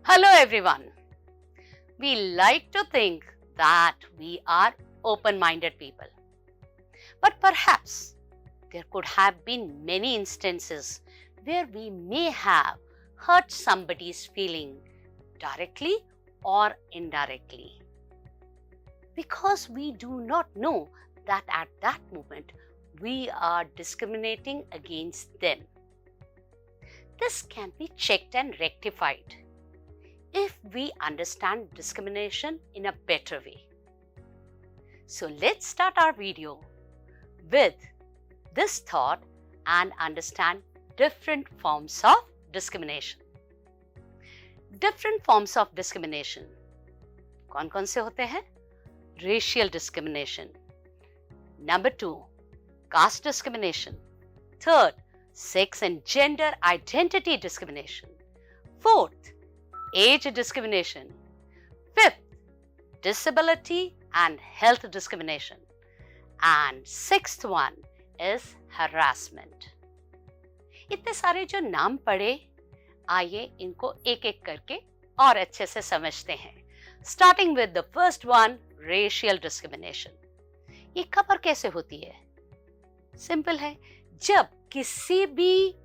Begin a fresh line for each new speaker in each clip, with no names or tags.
Hello everyone. We like to think that we are open-minded people. But perhaps there could have been many instances where we may have hurt somebody's feeling directly or indirectly. Because we do not know that at that moment we are discriminating against them. This can be checked and rectified if we understand discrimination in a better way. So let's start our video with this thought and understand different forms of discrimination. Different forms of discrimination कौन-कौन से होते हैं? Racial discrimination. Number 2, caste discrimination. Third, sex and gender identity discrimination. Fourth, age discrimination. Fifth, disability and health discrimination. And sixth one is harassment. इतने सारे जो नाम पढ़े, आइए इनको एक एक करके और अच्छे से समझते हैं. Starting with the first one, racial discrimination. ये कब और कैसे होती है? सिंपल है, जब किसी भी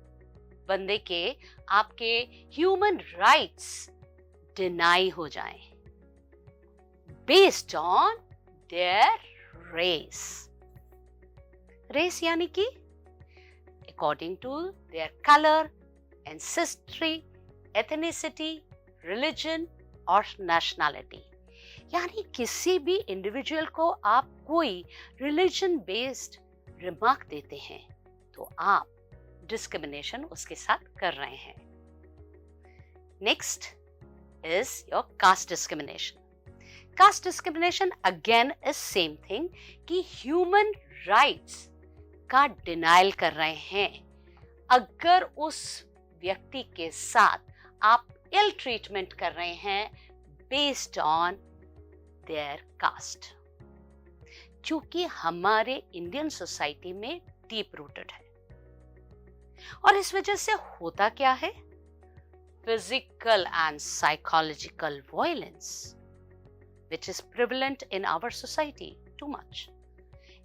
बंदे के आपके ह्यूमन राइट्स डिनाई हो जाएं based on their race. Race यानी कि according to their colour, ancestry, ethnicity, religion और नेशनैलिटी. यानी किसी भी इंडिविजुअल को आप कोई रिलीजन बेस्ड रिमार्क देते हैं तो आप डिस्क्रिमिनेशन उसके साथ कर रहे हैं. Next is your caste discrimination. Caste discrimination again is same thing कि human rights का denial कर रहे हैं. अगर उस व्यक्ति के साथ आप ill treatment कर रहे हैं based on their caste. क्योंकि हमारे इंडियन सोसाइटी में डीप रूटेड है और इस वजह से होता क्या है? Physical and psychological violence, which is prevalent in our society too much.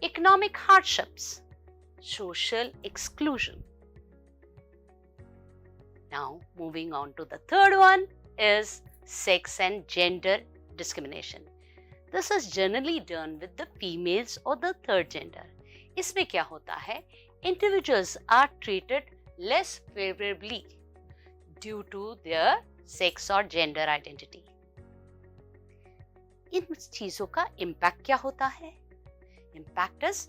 Economic hardships, social exclusion. Now, moving on to the third one is sex and gender discrimination. This is generally done with the females or the third gender. इसमें क्या होता है? Individuals are treated less favorably due to their sex or gender identity. इन चीजों का impact क्या होता है? Impact is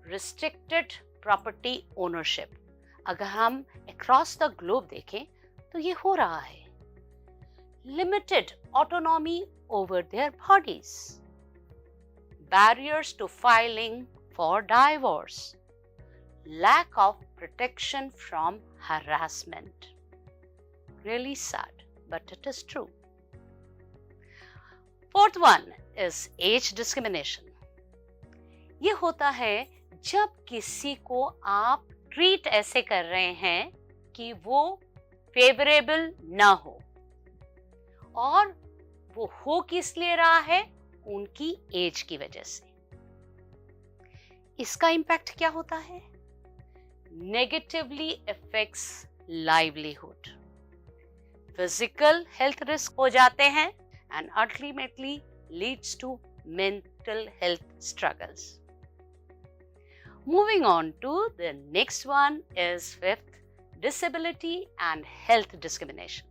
restricted property ownership. अगर हम अक्रॉस द ग्लोब देखें तो ये हो रहा है. Limited autonomy over their bodies, barriers to filing for divorce, lack of protection from harassment. Really sad, but it is true. Fourth one is age discrimination. ये होता है जब किसी को आप ट्रीट ऐसे कर रहे हैं कि वो फेवरेबल ना हो, और वो हो किस लिए रहा है? उनकी एज की वजह से. इसका इम्पैक्ट क्या होता है? Negatively affects livelihood. Physical health risk हो जाते हैं and ultimately leads to mental health struggles. Moving on to the next one is fifth, disability and health discrimination.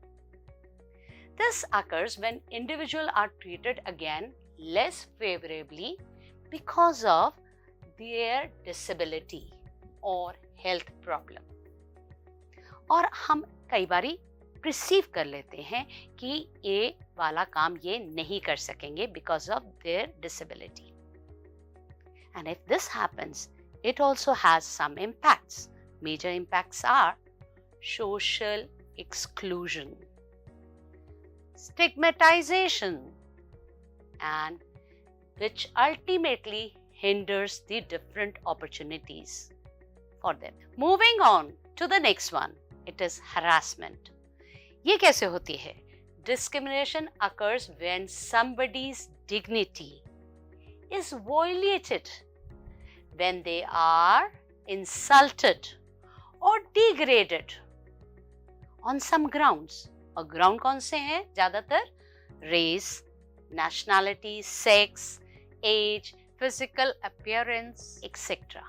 This occurs when individuals are treated again less favorably because of their disability or health problem. और हम कई बारी perceive कर लेते हैं कि ये वाला काम ये नहीं कर सकेंगे because of their disability. And if this happens, it also has some impacts. Major impacts are social exclusion, stigmatization, and which ultimately hinders the different opportunities for them. Moving on to the next one, it is harassment. ये कैसे होती है? Discrimination occurs when somebody's dignity is violated, when they are insulted or degraded on some grounds. और ground कौन से हैं? ज्यादातर race, nationality, sex, age, physical appearance etcetera.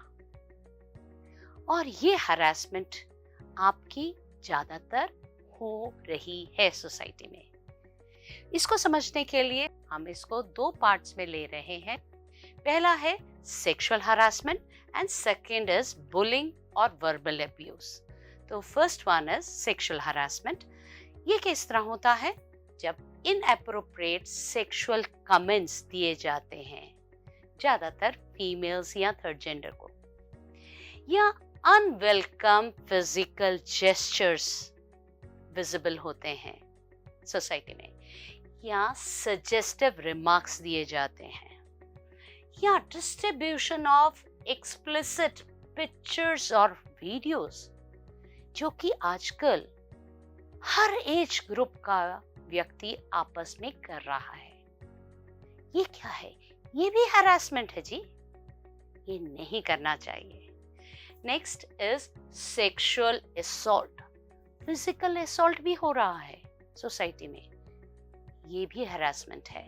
और ये हरासमेंट आपकी ज्यादातर हो रही है सोसाइटी में। इसको समझने के लिए हम इसको दो पार्ट्स में ले रहे हैं। पहला है sexual harassment and second is bullying और वर्बल अब्यूज। तो first one is sexual harassment. ये किस तरह होता है? जब इनएप्रोप्रिएट सेक्सुअल कमेंट्स दिए जाते हैं, ज्यादातर फीमेल्स या थर्ड जेंडर को, या अनवेलकम फिजिकल जेस्चर्स विजिबल होते हैं सोसाइटी में, या सजेस्टिव रिमार्क्स दिए जाते हैं, या डिस्ट्रीब्यूशन ऑफ एक्सप्लिसिट पिक्चर्स और वीडियोस, जो कि आजकल हर एज ग्रुप का व्यक्ति आपस में कर रहा है। ये क्या है? ये भी हरासमेंट है जी, ये नहीं करना चाहिए। Next is sexual assault. Physical assault भी हो रहा है सोसाइटी में, ये भी हरासमेंट है,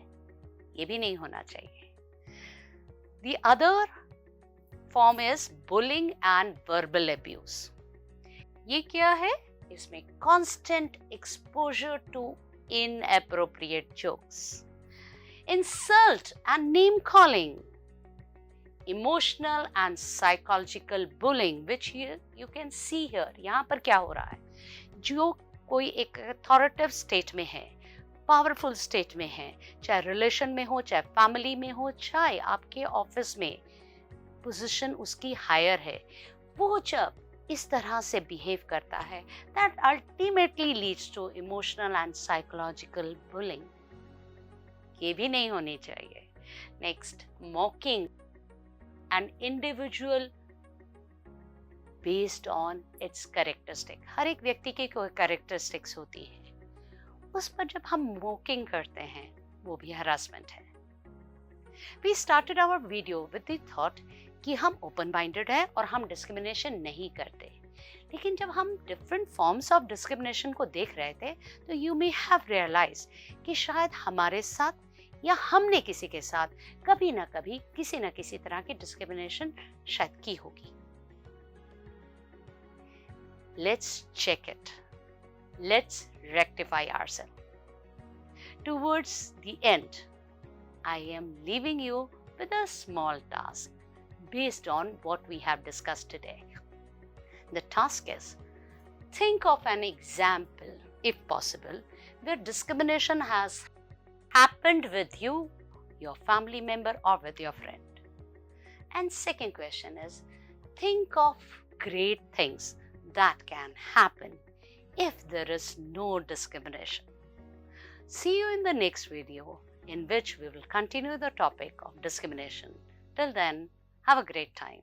ये भी नहीं होना चाहिए। The other form is bullying and verbal abuse. ये क्या है? इसमें constant exposure to inappropriate jokes, insult and name calling, emotional and psychological bullying, which you can see here. यहाँ पर क्या हो रहा है? जो कोई एक अथॉरिटेटिव स्टेट में है, पावरफुल स्टेट में है, चाहे रिलेशन में हो, चाहे फैमिली में हो, चाहे आपके ऑफिस में पोजीशन उसकी हायर है, वो जब इस तरह से बिहेव करता है, that ultimately leads to emotional and psychological bullying. ये भी नहीं होनी चाहिए। Next, mocking an individual based on its characteristic. हर एक व्यक्ति की कोई characteristics होती है, उस पर जब हम mocking करते हैं, वो भी harassment है। We started our video with the thought कि हम ओपन माइंडेड है और हम डिस्क्रिमिनेशन नहीं करते, लेकिन जब हम डिफरेंट फॉर्म्स ऑफ डिस्क्रिमिनेशन को देख रहे थे तो यू मे हैव रियलाइज कि शायद हमारे साथ या हमने किसी के साथ कभी ना कभी किसी ना किसी तरह की डिस्क्रिमिनेशन शायद की होगी। Let's check it, let's rectify ourselves. Towards the end I am leaving you with a small task based on what we have discussed today. The task is, think of an example, if possible, where discrimination has happened with you, your family member, or with your friend. And second question is, think of great things that can happen if there is no discrimination. See you in the next video, in which we will continue the topic of discrimination. Till then, have a great time.